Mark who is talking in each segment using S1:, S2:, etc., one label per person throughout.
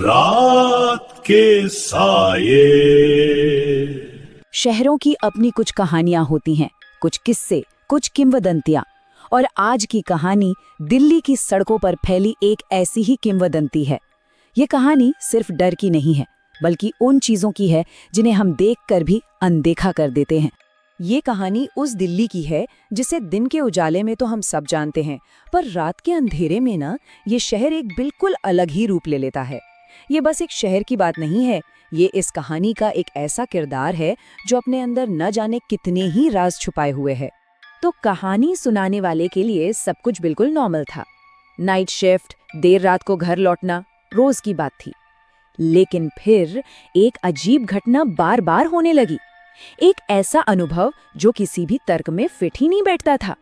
S1: रात के साये।
S2: शहरों की अपनी कुछ कहानियां होती हैं, कुछ किस्से, कुछ किंवदंतियां। और आज की कहानी दिल्ली की सड़कों पर फैली एक ऐसी ही किंवदंती है। ये कहानी सिर्फ डर की नहीं है, बल्कि उन चीजों की है जिन्हें हम देखकर भी अनदेखा कर देते हैं। ये कहानी उस दिल्ली की है जिसे दिन के उजाले में तो हम सब जानते हैं, पर रात के अंधेरे में ना ये शहर एक बिल्कुल अलग ही रूप ले लेता है। ये बस एक शहर की बात नहीं है, ये इस कहानी का एक ऐसा किरदार है जो अपने अंदर न जाने कितने ही राज छुपाए हुए है। तो कहानी सुनाने वाले के लिए सब कुछ बिल्कुल नॉर्मल था। नाइट शिफ्ट, देर रात को घर लौटना रोज की बात थी। लेकिन फिर एक अजीब घटना बार बार होने लगी। एक ऐसा अनुभव जो किसी भी तर्क में फिट ही नहीं बैठता था।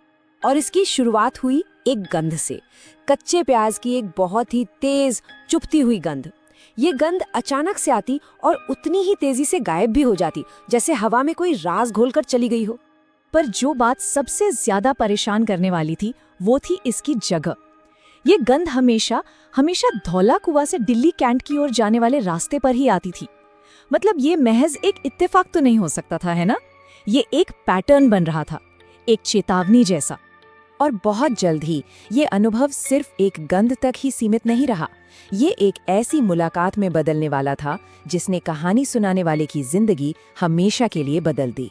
S2: और इसकी शुरुआत हुई एक गंध से, कच्चे प्याज की एक बहुत ही तेज चुभती हुई गंध। ये गंध अचानक से आती और उतनी ही तेजी से गायब भी हो जाती, जैसे हवा में कोई राज घोलकर चली गई हो। पर जो बात सबसे ज्यादा परेशान करने वाली थी वो थी इसकी जगह। ये गंध हमेशा हमेशा धौला कुआं से दिल्ली कैंट की ओर जाने वाले रास्ते पर ही आती थी। मतलब ये महज एक इत्तेफाक तो नहीं हो सकता था, है ना? ये एक पैटर्न बन रहा था, एक चेतावनी जैसा। और बहुत जल्द ही ये अनुभव सिर्फ एक गंध तक ही सीमित नहीं रहा। ये एक ऐसी मुलाकात में बदलने वाला था जिसने कहानी सुनाने वाले की जिंदगी हमेशा के लिए बदल दी।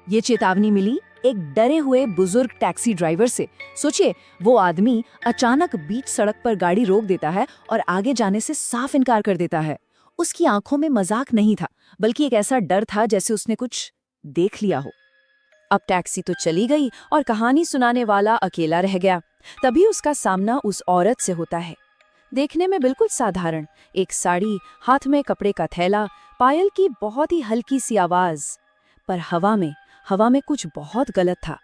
S2: ये चेतावनी मिली एक डरे हुए बुजुर्ग टैक्सी ड्राइवर से। सोचिए, वो आदमी अचानक बीच सड़क पर गाड़ी रोक देता है और आगे जाने से साफ इनकार कर देता है। उसकी आंखों में मजाक नहीं था, बल्कि एक ऐसा डर था जैसे उसने कुछ देख लिया हो। अब टैक्सी तो चली गई और कहानी सुनाने वाला अकेला रह गया। तभी उसका सामना उस औरत से होता है। देखने में बिल्कुल साधारण, एक साड़ी, हाथ में कपड़े का थैला, पायल की बहुत ही हल्की सी आवाज। पर हवा में कुछ बहुत गलत था।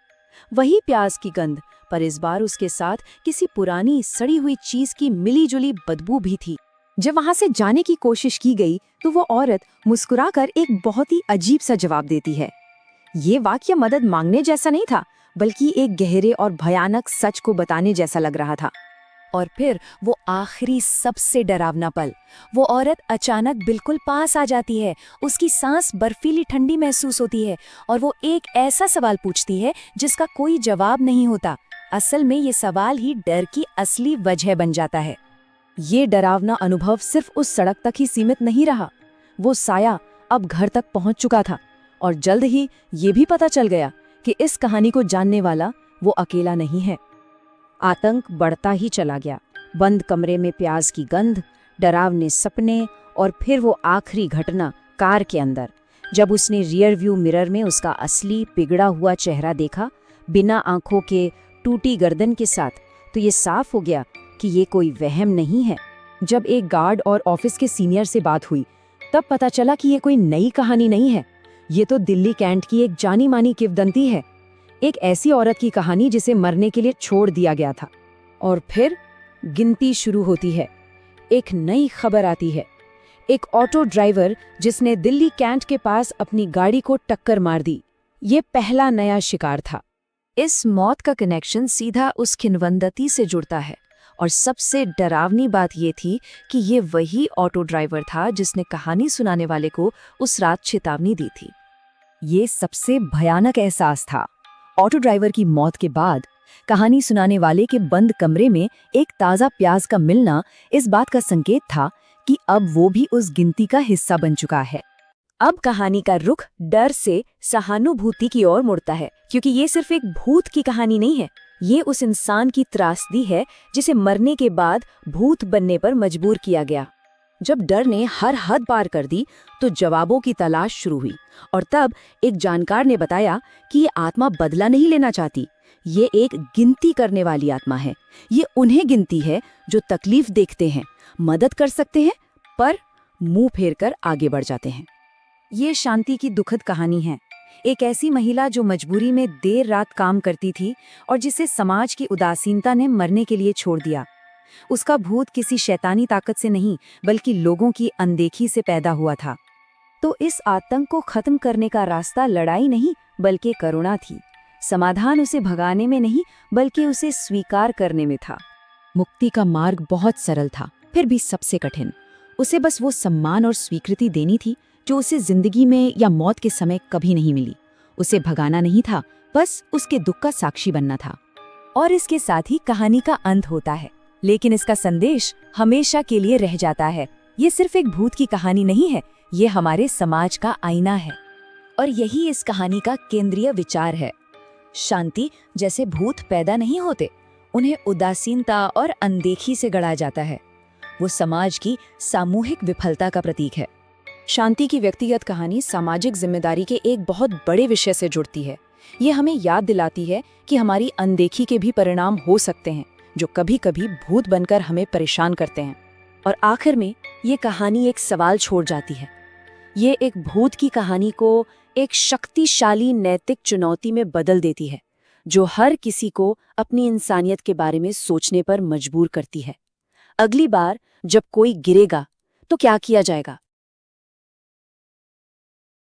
S2: वही प्याज की गंध, पर इस बार उसके साथ किसी पुरानी सड़ी हुई चीज की मिली-जुली बदबू भी थी। जब वहां से जाने की कोशिश की गई तो वो औरत मुस्कुराकर एक बहुत ही अजीब सा जवाब देती है। ये वाक्य मदद मांगने जैसा नहीं था, बल्कि एक गहरे और भयानक सच को बताने जैसा लग रहा था। और फिर वो आखिरी सबसे डरावना पल, वो औरत अचानक बिल्कुल पास आ जाती है। उसकी सांस बर्फीली ठंडी महसूस होती है और वो एक ऐसा सवाल पूछती है जिसका कोई जवाब नहीं होता। असल में ये सवाल ही डर की असली वजह बन जाता है। ये डरावना अनुभव सिर्फ उस सड़क तक ही सीमित नहीं रहा। वो साया अब घर तक पहुंच चुका था और जल्द ही ये भी पता चल गया कि इस कहानी को जानने वाला वो अकेला नहीं है। आतंक बढ़ता ही चला गया। बंद कमरे में प्याज की गंध, डरावने सपने और फिर वो आखिरी घटना कार के अंदर, जब उसने रियर व्यू मिरर में उसका असली पिघड़ा हुआ चेहरा देखा, बिना आंखों के, टूटी गर्दन के साथ, तो ये साफ हो गया कि ये कोई वहम नहीं है। जब एक गार्ड और ऑफिस के सीनियर से बात हुई, तब पता चला कि ये कोई नई कहानी नहीं है। ये तो दिल्ली कैंट की एक जानी मानी किंवदंती है, एक ऐसी औरत की कहानी जिसे मरने के लिए छोड़ दिया गया था। और फिर गिनती शुरू होती है। एक नई खबर आती है, एक ऑटो ड्राइवर जिसने दिल्ली कैंट के पास अपनी गाड़ी को टक्कर मार दी। ये पहला नया शिकार था। इस मौत का कनेक्शन सीधा उस किंवदंती से जुड़ता है। और सबसे डरावनी बात ये थी कि ये वही ऑटो ड्राइवर था जिसने कहानी सुनाने वाले को उस रात चेतावनी दी थी। ये सबसे भयानक एहसास था। ऑटो ड्राइवर की मौत के बाद कहानी सुनाने वाले के बंद कमरे में एक ताज़ा प्याज का मिलना इस बात का संकेत था कि अब वो भी उस गिनती का हिस्सा बन चुका है। अब कहानी का रुख डर से सहानुभूति की ओर मुड़ता है, क्योंकि ये सिर्फ एक भूत की कहानी नहीं है। ये उस इंसान की त्रासदी है जिसे मरने के बाद भूत बनने पर मजबूर किया गया। जब डर ने हर हद पार कर दी तो जवाबों की तलाश शुरू हुई। और तब एक जानकार ने बताया कि ये आत्मा बदला नहीं लेना चाहती, ये एक गिनती करने वाली आत्मा है। ये उन्हें गिनती है जो तकलीफ देखते हैं, मदद कर सकते हैं, पर मुंह फेर कर आगे बढ़ जाते हैं। ये शांति की दुखद कहानी है। एक ऐसी महिला जो मजबूरी में देर रात काम करती थी और जिसे समाज की उदासीनता ने मरने के लिए छोड़ दिया। उसका भूत किसी शैतानी ताकत से नहीं, बल्कि लोगों की अनदेखी से पैदा हुआ था। तो इस आतंक को खत्म करने का रास्ता लड़ाई नहीं, बल्कि करुणा थी। समाधान उसे भगाने में नहीं, बल्कि उसे स्वीकार करने में था। मुक्ति का मार्ग बहुत सरल था, फिर भी सबसे कठिन। उसे बस वो सम्मान और स्वीकृति देनी थी जो उसे जिंदगी में या मौत के समय कभी नहीं मिली। उसे भगाना नहीं था, बस उसके दुख का साक्षी बनना था।
S3: और इसके साथ ही कहानी का अंत होता है, लेकिन इसका संदेश हमेशा के लिए रह जाता है। ये सिर्फ एक भूत की कहानी नहीं है, ये हमारे समाज का आईना है।
S2: और यही इस कहानी का केंद्रीय विचार है। शांति जैसे भूत पैदा नहीं होते, उन्हें उदासीनता और अनदेखी से गढ़ा जाता है। वो समाज की सामूहिक विफलता का प्रतीक है। शांति की व्यक्तिगत कहानी सामाजिक जिम्मेदारी के एक बहुत बड़े विषय से जुड़ती है। ये हमें याद दिलाती है कि हमारी अनदेखी के भी परिणाम हो सकते हैं, जो कभी कभी भूत बनकर हमें परेशान करते हैं। और आखिर में ये कहानी एक सवाल छोड़ जाती है। ये एक भूत की कहानी को एक शक्तिशाली नैतिक चुनौती में बदल देती है, जो हर किसी को अपनी इंसानियत के बारे में सोचने पर मजबूर करती है। अगली बार जब कोई गिरेगा तो क्या किया जाएगा?